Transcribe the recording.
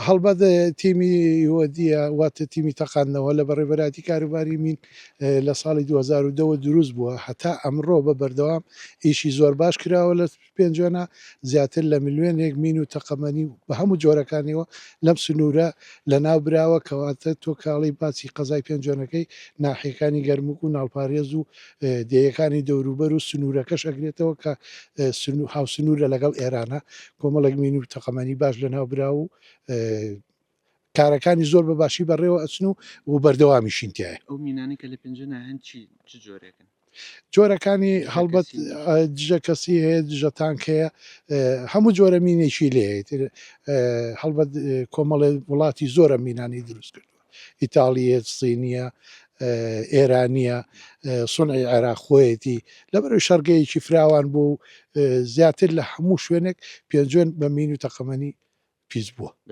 هەڵبەت تیمی وەدیە واتە تیمی تەقاندنەوە لە بەڕێوەبەراتی کاروباری مین لە ساڵی 2010 دروست بووە هەتا ئەمڕۆ بە بەردەوام ئیشی زۆر باش کراوە لە پێنجۆنە زیاتر لە ملیۆنێک مین و تەقەمەنی بە هەموو جۆرەکانیەوە لەم سنوورە لە ناو براوە کەواتە تۆ کاڵی باسی قەزای پێنجۆنەکەی ناحیەکانی گەرموک و ناڵپارێز و دێیەکانی دەوروبەر و سنوورەکەش ئەگرێتەوە کە هاوسنوورە لەگەڵ ئێرانە کۆمەڵێک مین و تەقەمەنی باش لە ناو برا و کارەکانی زۆر بە باشی بەڕێوە ئەچن و بەردەوامیشین تایە. ئەو مینانی کە لە پێنجۆنە هەن چ جۆرێکن؟ جۆرەکانی هەڵبەت دژە کەسی هەیە دژە تانک هەیە هەموو جۆرە مینێکی لێ هەڵبەت کۆمەڵێ وڵاتی زۆرە مینانی دروست کردووە ئیتاالیە سینیە ئێرانیە سونعی عێراخۆیەتی لەبەرەوەی شەرگەیەکی فراوان بوو زیاتر لە هەموو شوێنێک پێنجۆن بە مین و تەقەمەنی پیس بووە.